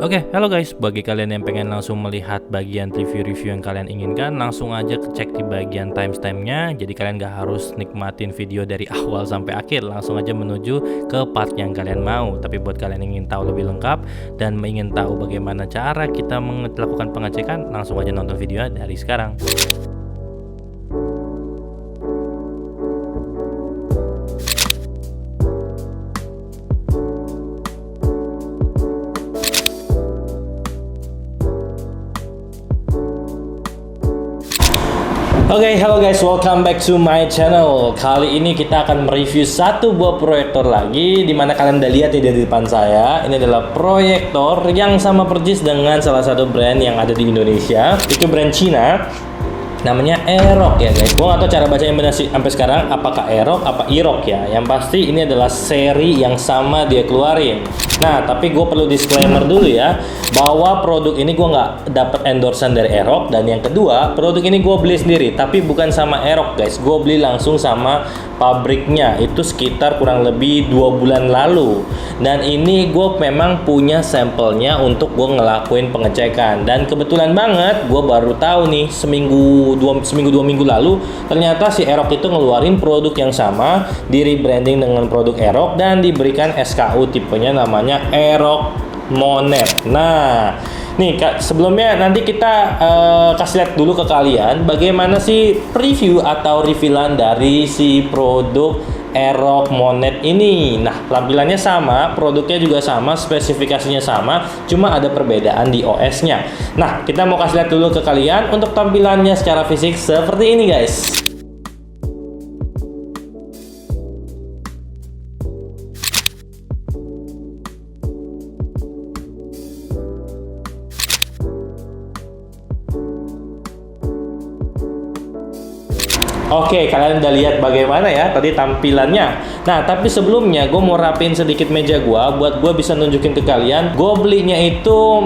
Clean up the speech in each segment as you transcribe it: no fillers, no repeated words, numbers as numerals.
Oke, halo guys. Bagi kalian yang pengen langsung melihat bagian review-review yang kalian inginkan, langsung aja cek di bagian timestamp-nya. Jadi kalian gak harus nikmatin video dari awal sampai akhir, langsung aja menuju ke part yang kalian mau. Tapi buat kalian yang ingin tahu lebih lengkap dan ingin tahu bagaimana cara kita melakukan pengecekan, langsung aja nonton video dari sekarang. Oke, halo guys, welcome back to my channel. Kali ini kita akan mereview satu buah proyektor lagi, dimana kalian udah lihat di depan saya. Ini adalah proyektor yang sama persis dengan salah satu brand yang ada di Indonesia. Itu brand Cina, namanya Aerox ya guys. Gua nggak tahu cara bacanya benar sih sampai sekarang, apakah Aerox apa Aerox ya. Yang pasti ini adalah seri yang sama dia keluarin. Nah, tapi gue perlu disclaimer dulu ya, bahwa produk ini gue nggak dapet endorsean dari Aerox. Dan yang kedua, produk ini gue beli sendiri, tapi bukan sama Aerox guys. Gue beli langsung sama pabriknya, itu sekitar kurang lebih 2 bulan lalu. Dan ini gue memang punya sampelnya untuk gue ngelakuin pengecekan. Dan kebetulan banget gue baru tahu nih seminggu dua minggu lalu, ternyata si Aerox itu ngeluarin produk yang sama, di rebranding dengan produk Aerox dan diberikan SKU tipenya namanya Aerox Monet. Nah, nih Kak, sebelumnya nanti kita kasih lihat dulu ke kalian bagaimana sih preview atau reviewan dari si produk Aerox Monet ini. Nah, tampilannya sama, produknya juga sama, spesifikasinya sama, cuma ada perbedaan di OS-nya. Nah, kita mau kasih lihat dulu ke kalian untuk tampilannya secara fisik seperti ini guys. Oke, kalian udah lihat bagaimana ya tadi tampilannya. Nah, tapi sebelumnya gue mau rapin sedikit meja gue buat gue bisa nunjukin ke kalian. Gue belinya itu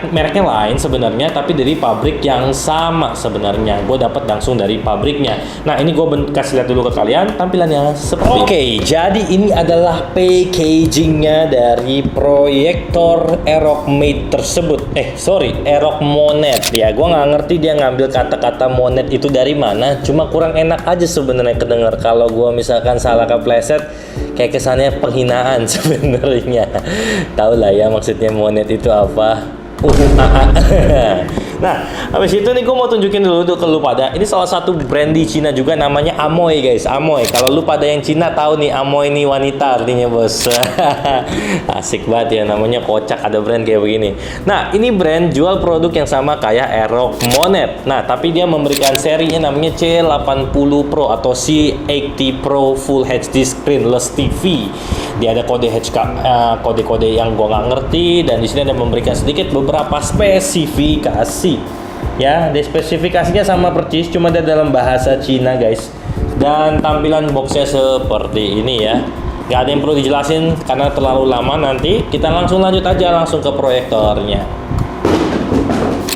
mereknya lain sebenarnya, tapi dari pabrik yang sama sebenarnya. Gue dapat langsung dari pabriknya. Nah, ini gue kasih lihat dulu ke kalian tampilannya seperti ini. Oke, jadi ini adalah packagingnya dari proyektor Aerox Mate tersebut. Aerox Monet ya. Gue nggak ngerti dia ngambil kata-kata Monet itu dari mana. Cuma kurang enak aja sebenarnya kedenger. Kalau gua misalkan salah kepleset, kayak kesannya penghinaan sebenarnya. Tahu lah ya maksudnya Monet itu apa. Nah, habis itu nih gue mau tunjukin dulu tuh ke lu pada. Ini salah satu brand di Cina juga, namanya Amoy guys. Amoy. Kalau lu pada yang Cina tahu nih, Amoy ini wanita artinya bos. Asik banget ya, namanya kocak ada brand kayak begini. Nah, ini brand jual produk yang sama kayak Aerox Monet. Nah, tapi dia memberikan serinya namanya C80 Pro atau C80 Pro Full HD Screenless TV. Dia ada kode HK, kode-kode yang gua nggak ngerti, dan di sini ada memberikan sedikit beberapa spesifikasi. Ya, spesifikasinya sama persis, cuma dia dalam bahasa Cina guys. Dan tampilan boxnya seperti ini ya. Gak ada yang perlu dijelasin karena terlalu lama. Nanti kita langsung lanjut aja langsung ke proyektornya.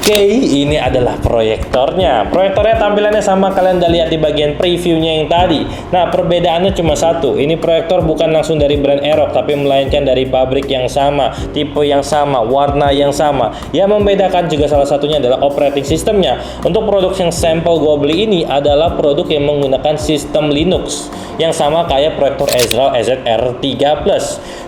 Oke, ini adalah proyektornya. Proyektornya tampilannya sama, kalian udah lihat di bagian previewnya yang tadi. Nah, perbedaannya cuma satu. Ini proyektor bukan langsung dari brand Aerox, tapi melainkan dari pabrik yang sama, tipe yang sama, warna yang sama. Yang membedakan juga salah satunya adalah operating systemnya. Untuk produk yang sampel gue beli ini adalah produk yang menggunakan sistem Linux yang sama kayak proyektor Ezreal EZR3+.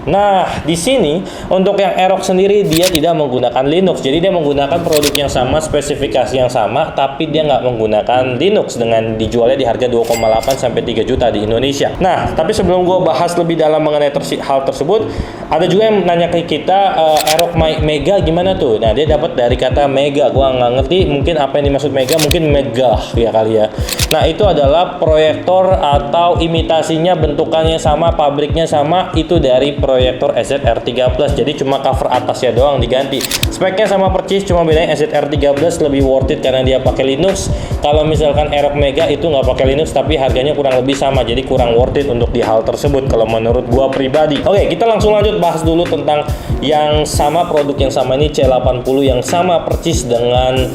Nah, di sini untuk yang Aerox sendiri dia tidak menggunakan Linux. Jadi dia menggunakan produk yang sama, spesifikasi yang sama, tapi dia nggak menggunakan Linux dengan dijualnya di harga 2,8 sampai 3 juta di Indonesia. Nah, tapi sebelum gue bahas lebih dalam mengenai hal tersebut, ada juga yang nanya ke kita, Aerox Mega gimana tuh? Nah, dia dapat dari kata Mega. Gue nggak ngerti, mungkin apa yang dimaksud Mega, mungkin megah ya kali ya. Nah, itu adalah proyektor atau imitasinya, bentukannya sama, pabriknya sama, itu dari proyektor EZR3+. Jadi cuma cover atasnya doang diganti. Speknya sama persis, cuma bedanya EZR EZR13 lebih worth it karena dia pakai Linux. Kalau misalkan Aerox Mega itu nggak pakai Linux tapi harganya kurang lebih sama, jadi kurang worth it untuk di hal tersebut kalau menurut gua pribadi. Oke, kita langsung lanjut bahas dulu tentang yang sama, produk yang sama ini C80 yang sama persis dengan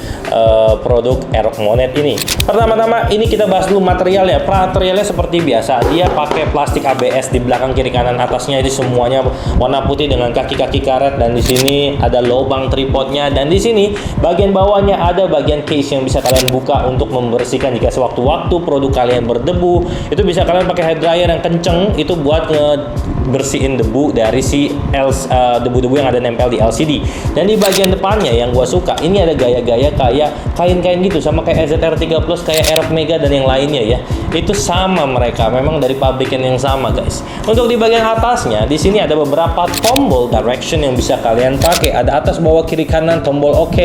produk Aerox Monet ini. Pertama-tama ini kita bahas dulu materialnya. Materialnya seperti biasa, dia pakai plastik ABS di belakang, kiri, kanan, atasnya ini semuanya warna putih dengan kaki-kaki karet, dan di sini ada lubang tripodnya, dan di sini bagian bawahnya ada bagian case yang bisa kalian buka untuk membersihkan jika sewaktu-waktu produk kalian berdebu. Itu bisa kalian pakai hair dryer yang kenceng itu buat bersihin debu dari si debu-debu yang ada nempel di LCD. Dan di bagian depannya yang gua suka, ini ada gaya-gaya kayak kain-kain gitu, sama kayak EZR3 Plus, kayak Aerox Mega dan yang lainnya ya. Itu sama, mereka memang dari pabrikan yang sama, guys. Untuk di bagian atasnya, di sini ada beberapa tombol direction yang bisa kalian pakai. Ada atas, bawah, kiri, kanan, tombol OK,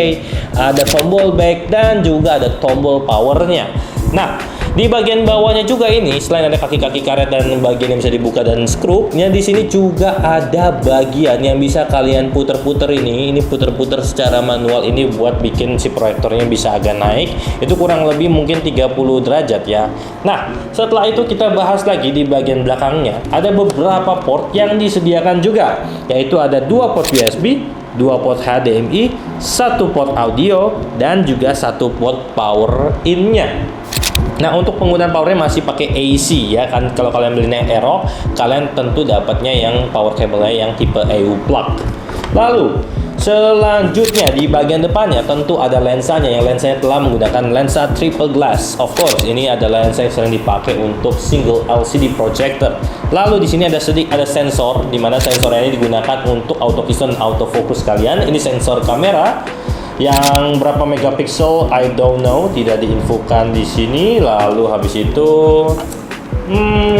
ada tombol back, dan juga ada tombol powernya. Nah, di bagian bawahnya juga ini selain ada kaki-kaki karet dan bagian yang bisa dibuka dan skrunya, di sini juga ada bagian yang bisa kalian puter-puter ini puter-puter secara manual ini buat bikin si proyektornya bisa agak naik. Itu kurang lebih mungkin 30 derajat ya. Nah, setelah itu kita bahas lagi di bagian belakangnya. Ada beberapa port yang disediakan juga, yaitu ada 2 port USB, 2 port HDMI, 1 port audio, dan juga 1 port power in-nya. Nah, untuk penggunaan powernya masih pakai AC ya kan. Kalau kalian belinya Aerox, kalian tentu dapatnya yang power cable-nya yang tipe EU plug. Lalu selanjutnya di bagian depannya tentu ada lensanya, yang lensanya telah menggunakan lensa triple glass. Of course, ini adalah lensa yang sering dipakai untuk single LCD projector. Lalu di sini ada sensor, di mana sensornya ini digunakan untuk autofocus dan autofocus kalian. Ini sensor kamera yang berapa megapiksel I don't know, tidak diinfokan di sini. Lalu habis itu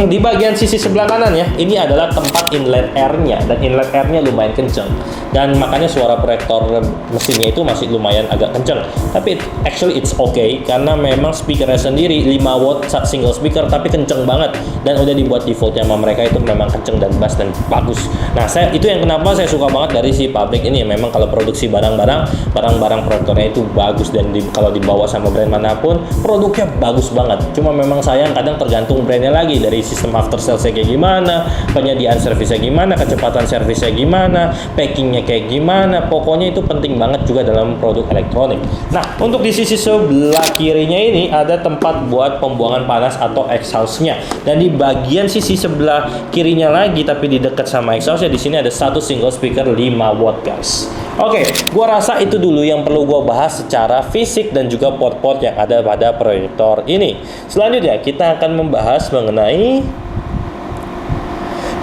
di bagian sisi sebelah kanan ya, ini adalah tempat inlet air-nya, dan inlet air-nya lumayan kenceng, dan makanya suara proyektor mesinnya itu masih lumayan agak kenceng. Tapi actually it's okay karena memang speakernya sendiri 5 watt single speaker tapi kenceng banget, dan udah dibuat defaultnya sama mereka itu memang kenceng dan bass dan bagus. Nah, itu yang kenapa saya suka banget dari si pabrik ini. Memang kalau produksi barang-barang proyektornya itu bagus, dan kalau dibawa sama brand manapun produknya bagus banget. Cuma memang sayang kadang tergantung brandnya lagi, dari sistem after sales-nya kayak gimana, penyediaan servisnya gimana, kecepatan servisnya gimana, packingnya kayak gimana. Pokoknya itu penting banget juga dalam produk elektronik. Nah, untuk di sisi sebelah kirinya ini ada tempat buat pembuangan panas atau exhaust-nya, dan di bagian sisi sebelah kirinya lagi tapi di dekat sama exhaust-nya, di sini ada 1 single speaker 5 watt, guys. Oke, gua rasa itu dulu yang perlu gua bahas secara fisik dan juga port-port yang ada pada proyektor ini. Selanjutnya kita akan membahas mengenai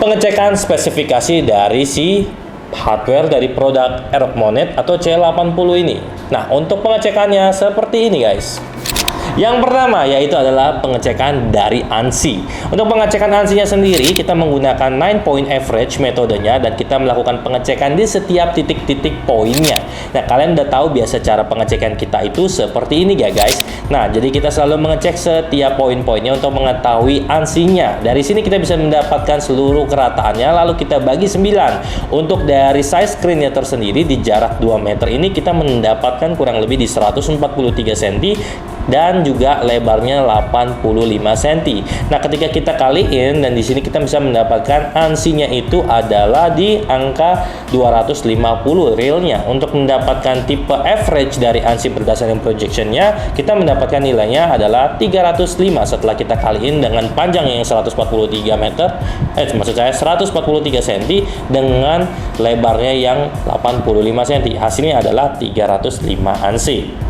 pengecekan spesifikasi dari si hardware dari produk Aerox Monet atau C80 ini. Nah, untuk pengecekannya seperti ini, guys. Yang pertama yaitu adalah pengecekan dari ANSI. Untuk pengecekan ANSI-nya sendiri, kita menggunakan 9-point average metodenya, dan kita melakukan pengecekan di setiap titik-titik poinnya. Nah, kalian udah tahu biasa cara pengecekan kita itu seperti ini ya, guys. Nah, jadi kita selalu mengecek setiap poin-poinnya untuk mengetahui ANSI-nya. Dari sini kita bisa mendapatkan seluruh kerataannya, lalu kita bagi 9. Untuk dari size screen-nya tersendiri di jarak 2 meter ini kita mendapatkan kurang lebih di 143 cm, dan juga lebarnya 85 cm. Nah, ketika kita kaliin, dan di sini kita bisa mendapatkan ANSI-nya itu adalah di angka 250 realnya. Untuk mendapatkan tipe average dari ANSI berdasarkan projection-nya, kita mendapatkan nilainya adalah 305 setelah kita kaliin dengan panjang yang 143 meter, maksud saya 143 cm dengan lebarnya yang 85 cm. Hasilnya adalah 305 ANSI.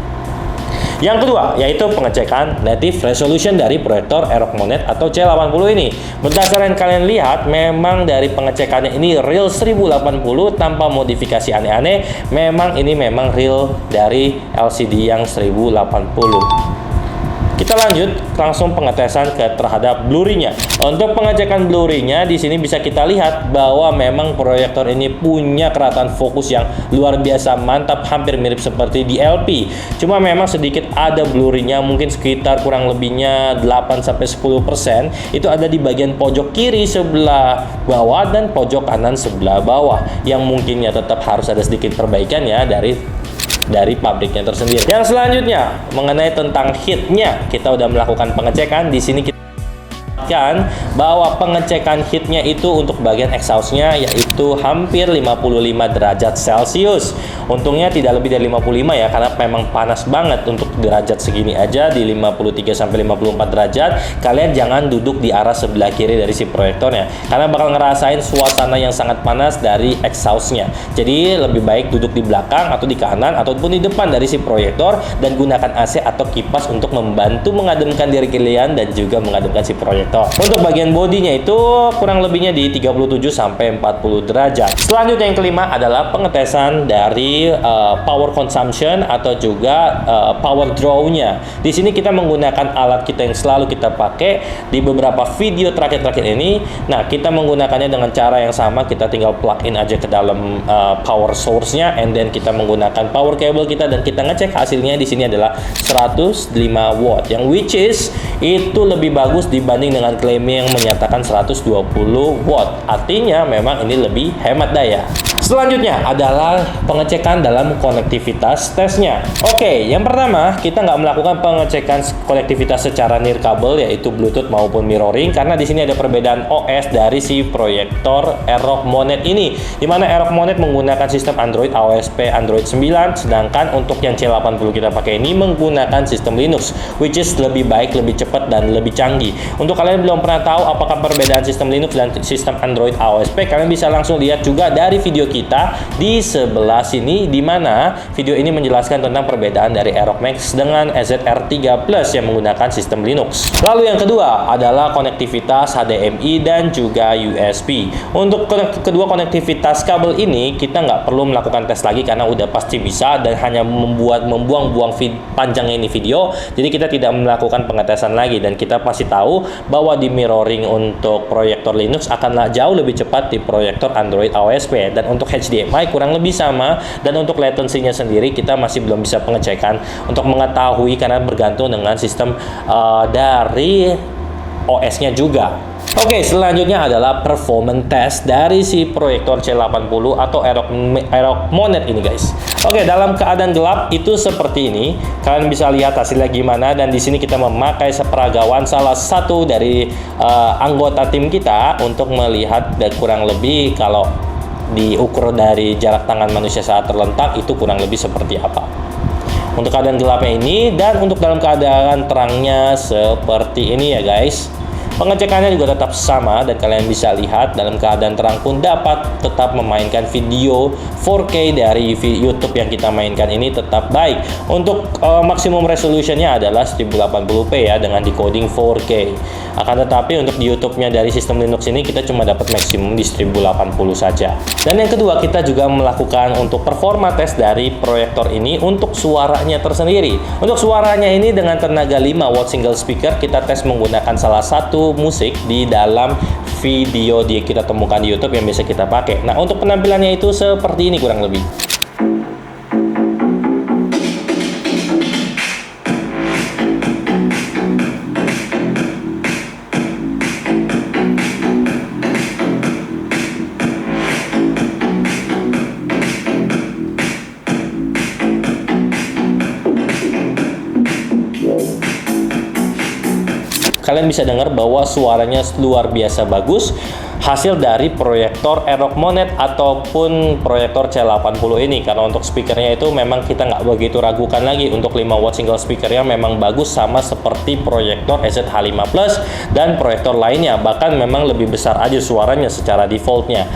Yang kedua yaitu pengecekan native resolution dari proyektor Aerox Monet atau C80 ini. Berdasarkan kalian lihat, memang dari pengecekannya ini real 1080 tanpa modifikasi aneh-aneh. Memang ini memang real dari LCD yang 1080. Kita lanjut langsung pengetesan terhadap blurry-nya. Untuk pengecekan blurry-nya di sini bisa kita lihat bahwa memang proyektor ini punya kerataan fokus yang luar biasa mantap, hampir mirip seperti di LP. Cuma memang sedikit ada blurry-nya, mungkin sekitar kurang lebihnya 8-10%. Itu ada di bagian pojok kiri sebelah bawah dan pojok kanan sebelah bawah, yang mungkinnya tetap harus ada sedikit perbaikan ya dari dari pabriknya tersendiri. Yang selanjutnya mengenai tentang heatnya, kita udah melakukan pengecekan. Di sini kita bahwa pengecekan heatnya itu untuk bagian exhaustnya yaitu hampir 55 derajat Celcius. Untungnya tidak lebih dari 55 ya, karena memang panas banget untuk derajat segini aja. Di 53 sampai 54 derajat kalian jangan duduk di arah sebelah kiri dari si proyektornya, karena bakal ngerasain suasana yang sangat panas dari exhaustnya. Jadi lebih baik duduk di belakang atau di kanan ataupun di depan dari si proyektor, dan gunakan AC atau kipas untuk membantu mengademkan diri kalian dan juga mengademkan si proyektor. Untuk bagian bodinya itu kurang lebihnya di 37 sampai 40 derajat. Selanjutnya yang kelima adalah pengetesan dari power consumption atau juga power draw-nya. Di sini kita menggunakan alat kita yang selalu kita pakai di beberapa video terakhir-terakhir ini. Nah, kita menggunakannya dengan cara yang sama, kita tinggal plug in aja ke dalam power source-nya, and then kita menggunakan power cable kita dan kita ngecek hasilnya. Di sini adalah 105 watt, yang which is itu lebih bagus dibanding dengan klaim yang menyatakan 120 watt. Artinya memang ini lebih hemat daya. Selanjutnya adalah pengecekan dalam konektivitas tesnya. Oke, yang pertama kita nggak melakukan pengecekan konektivitas secara nirkabel, yaitu Bluetooth maupun mirroring, karena di sini ada perbedaan OS dari si proyektor Aerox Monet ini, dimana Aerox Monet menggunakan sistem Android AOSP Android 9, sedangkan untuk yang C80 kita pakai ini menggunakan sistem Linux, which is lebih baik, lebih cepat, dan lebih canggih. Untuk kalian belum pernah tahu apakah perbedaan sistem Linux dan sistem Android AOSP, kalian bisa langsung lihat juga dari video kita di sebelah sini, di mana video ini menjelaskan tentang perbedaan dari Aerox Max dengan EZR3 Plus yang menggunakan sistem Linux. Lalu yang kedua adalah konektivitas HDMI dan juga USB. Untuk kedua konektivitas kabel ini kita nggak perlu melakukan tes lagi karena udah pasti bisa dan hanya membuang-buang panjangnya ini video. Jadi kita tidak melakukan pengetesan lagi, dan kita pasti tahu bahwa di mirroring untuk proyektor Linux akanlah jauh lebih cepat di proyektor Android AOSP, dan untuk HDMI kurang lebih sama, dan untuk latency-nya sendiri kita masih belum bisa pengecekan untuk mengetahui karena bergantung dengan sistem dari OS-nya juga. Oke, selanjutnya adalah performance test dari si proyektor C80 atau Aerox Monet ini, guys. Oke, dalam keadaan gelap itu seperti ini. Kalian bisa lihat hasilnya gimana, dan di sini kita memakai seperagawan salah satu dari anggota tim kita untuk melihat, dan kurang lebih kalau diukur dari jarak tangan manusia saat terlentang itu kurang lebih seperti apa untuk keadaan gelapnya ini, dan untuk dalam keadaan terangnya seperti ini ya, guys. Pengecekannya juga tetap sama, dan kalian bisa lihat dalam keadaan terang pun dapat tetap memainkan video 4K dari YouTube yang kita mainkan ini tetap baik. Untuk maksimum resolutionnya adalah 1080p ya, dengan decoding 4K. Akan tetapi untuk di YouTube-nya dari sistem Linux ini kita cuma dapat maksimum di 1080 saja. Dan yang kedua, kita juga melakukan untuk performa test dari proyektor ini untuk suaranya tersendiri. Untuk suaranya ini dengan tenaga 5 watt single speaker, kita tes menggunakan salah satu musik di dalam video kita temukan di YouTube yang bisa kita pakai. Nah, untuk penampilannya itu seperti ini kurang lebih. Kalian bisa dengar bahwa suaranya luar biasa bagus, hasil dari proyektor Aerox Monet ataupun proyektor C80 ini. Karena untuk speakernya itu memang kita nggak begitu ragukan lagi, untuk 5 watt single speakernya memang bagus, sama seperti proyektor EZH5 Plus dan proyektor lainnya, bahkan memang lebih besar aja suaranya secara defaultnya.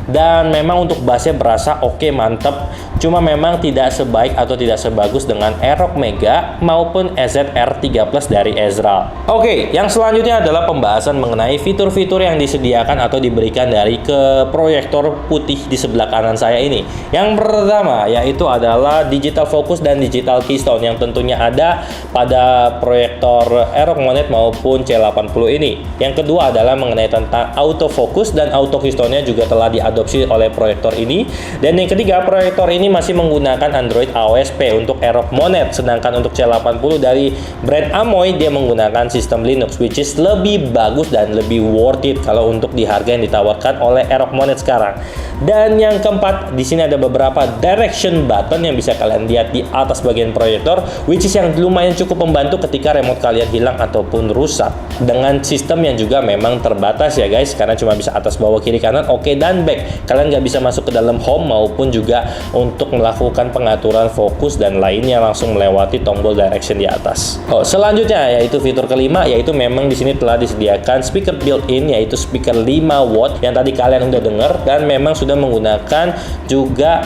Dan memang untuk bassnya berasa oke, mantep. Cuma memang tidak sebaik atau tidak sebagus dengan Aerox Mega maupun EZR3 Plus dari Ezra. Oke, yang selanjutnya adalah pembahasan mengenai fitur-fitur yang disediakan atau diberikan dari ke proyektor putih di sebelah kanan saya ini. Yang pertama yaitu adalah digital focus dan digital keystone yang tentunya ada pada proyektor Aerox Monet maupun C80 ini. Yang kedua adalah mengenai tentang autofocus dan auto keystone-nya juga telah diadopsi oleh proyektor ini. Dan yang ketiga, proyektor ini masih menggunakan Android AOSP untuk Aerox Monet, sedangkan untuk C80 dari brand Amoy dia menggunakan sistem Linux, which is lebih bagus dan lebih worth it kalau untuk di harga yang ditawarkan oleh Aerox Monet sekarang. Dan yang keempat, di sini ada beberapa direction button yang bisa kalian lihat di atas bagian proyektor, which is yang lumayan cukup membantu ketika remote kalian hilang ataupun rusak. Dengan sistem yang juga memang terbatas ya guys, karena cuma bisa atas, bawah, kiri, kanan, oke, dan back. Kalian nggak bisa masuk ke dalam home maupun juga untuk melakukan pengaturan fokus dan lainnya langsung melewati tombol direction di atas. Selanjutnya yaitu fitur kelima, yaitu memang di sini telah disediakan speaker built-in, yaitu speaker 5 watt yang tadi kalian udah dengar, dan memang sudah menggunakan juga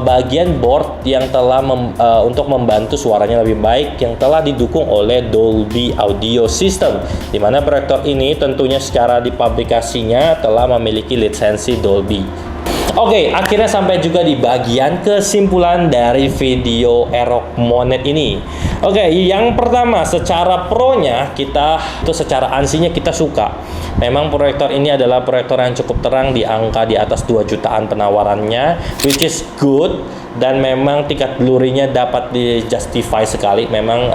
bagian board yang telah untuk membantu suaranya lebih baik, yang telah didukung oleh Dolby Audio System, di mana proyektor ini tentunya secara dipublikasinya telah memiliki lisensi Dolby. Oke, akhirnya sampai juga di bagian kesimpulan dari video Aerox Monet ini. Oke, yang pertama secara pro-nya secara ansinya kita suka. Memang proyektor ini adalah proyektor yang cukup terang, di angka di atas 2 jutaan penawarannya, which is good, dan memang tingkat blurry-nya dapat di-justify sekali. Memang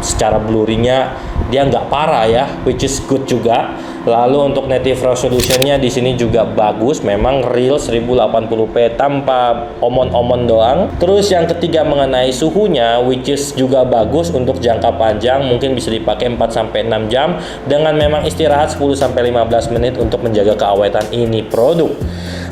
secara blurry-nya dia nggak parah ya, which is good juga. Lalu untuk native resolution-nya di sini juga bagus, memang real 1080p tanpa omon-omon doang. Terus yang ketiga mengenai suhunya, which is juga bagus untuk jangka panjang, mungkin bisa dipakai 4-6 jam dengan memang istirahat 10-15 menit untuk menjaga keawetan ini produk.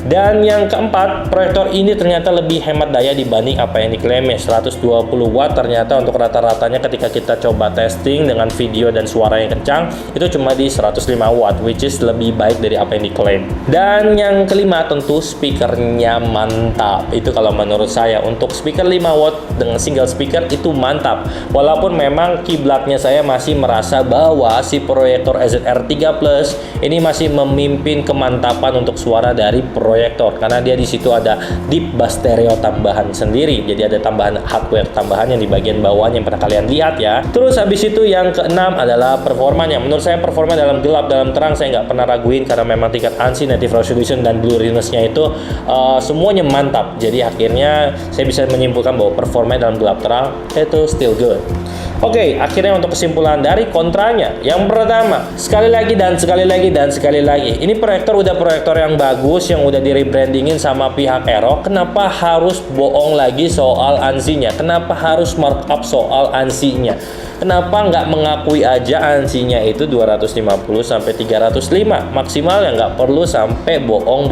Dan yang keempat, proyektor ini ternyata lebih hemat daya dibanding apa yang diklaimnya. 120 watt ternyata untuk rata-ratanya ketika kita coba testing dengan video dan suara yang kencang, itu cuma di 105 watt, which is lebih baik dari apa yang diklaim. Dan yang kelima tentu speakernya mantap. Itu kalau menurut saya untuk speaker 5 watt dengan single speaker itu mantap. Walaupun memang kiblatnya saya masih merasa bahwa si proyektor AZR3 Plus ini masih memimpin kemantapan untuk suara dari proyektor, karena dia di situ ada deep bass stereo tambahan sendiri, jadi ada tambahan hardware tambahan yang di bagian bawahnya yang pernah kalian lihat ya. Terus habis itu yang keenam adalah performanya. Menurut saya performa dalam gelap, dalam terang saya nggak pernah raguin, karena memang tingkat ANSI, native resolution, dan blurriness-nya itu semuanya mantap. Jadi akhirnya saya bisa menyimpulkan bahwa performa dalam gelap terang itu still good. Oke, akhirnya untuk kesimpulan dari kontranya. Yang pertama, sekali lagi, ini proyektor udah proyektor yang bagus, yang udah di rebrandingin sama pihak Aerox. Kenapa harus bohong lagi soal ANSI-nya? Kenapa harus markup soal ANSI-nya? Kenapa nggak mengakui aja ANSI-nya itu 250 sampai 305 maksimal, ya nggak perlu sampai bohong,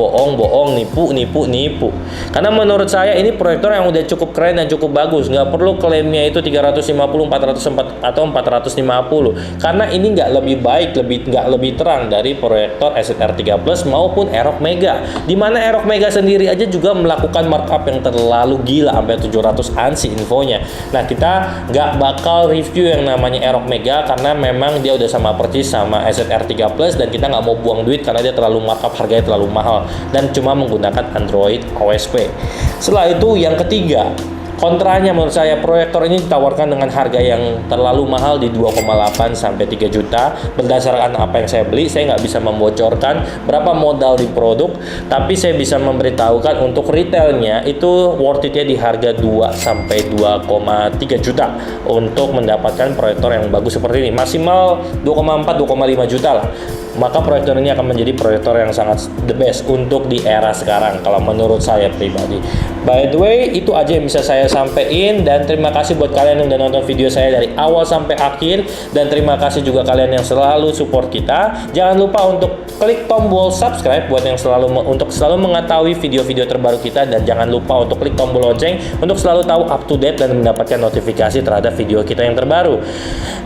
nipu. Karena menurut saya ini proyektor yang udah cukup keren dan cukup bagus, nggak perlu klaimnya itu 350, 404 atau 450, karena ini nggak lebih baik, nggak lebih terang dari proyektor AZR3 Plus maupun Aerox Mega, dimana Aerox Mega sendiri aja juga melakukan markup yang terlalu gila sampai 700 ANSI infonya. Nah, kita nggak bakal review yang namanya Aerox Mega karena memang dia udah sama persis sama AZR3 Plus, dan kita nggak mau buang duit karena dia terlalu markup, harganya terlalu mahal dan cuma menggunakan Android AOSP. Setelah itu yang ketiga, kontranya menurut saya, proyektor ini ditawarkan dengan harga yang terlalu mahal di 2,8 sampai 3 juta. Berdasarkan apa yang saya beli, saya nggak bisa membocorkan berapa modal di produk, tapi saya bisa memberitahukan untuk retailnya itu worth it-nya di harga 2 sampai 2,3 juta untuk mendapatkan proyektor yang bagus seperti ini. Maksimal 2,4 2,5 juta lah. Maka proyektor ini akan menjadi proyektor yang sangat the best untuk di era sekarang kalau menurut saya pribadi. By the way, itu aja yang bisa saya sampaikan, dan terima kasih buat kalian yang udah nonton video saya dari awal sampai akhir, dan terima kasih juga kalian yang selalu support kita. Jangan lupa untuk klik tombol subscribe buat yang untuk selalu mengetahui video-video terbaru kita, dan jangan lupa untuk klik tombol lonceng untuk selalu tahu up to date dan mendapatkan notifikasi terhadap video kita yang terbaru.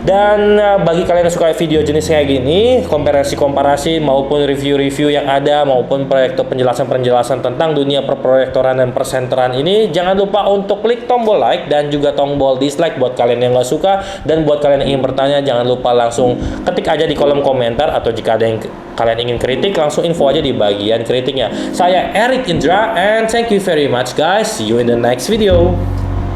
Dan bagi kalian yang suka video jenis kayak gini, komparasi maupun review-review yang ada, maupun proyektor penjelasan-penjelasan tentang dunia perproyektoran dan persenteran ini, jangan lupa untuk klik tombol like dan juga tombol dislike buat kalian yang gak suka. Dan buat kalian yang ingin bertanya, jangan lupa langsung ketik aja di kolom komentar, atau jika ada yang kalian ingin kritik, langsung info aja di bagian kritiknya. Saya Eric Indra, and thank you very much guys. See you in the next video.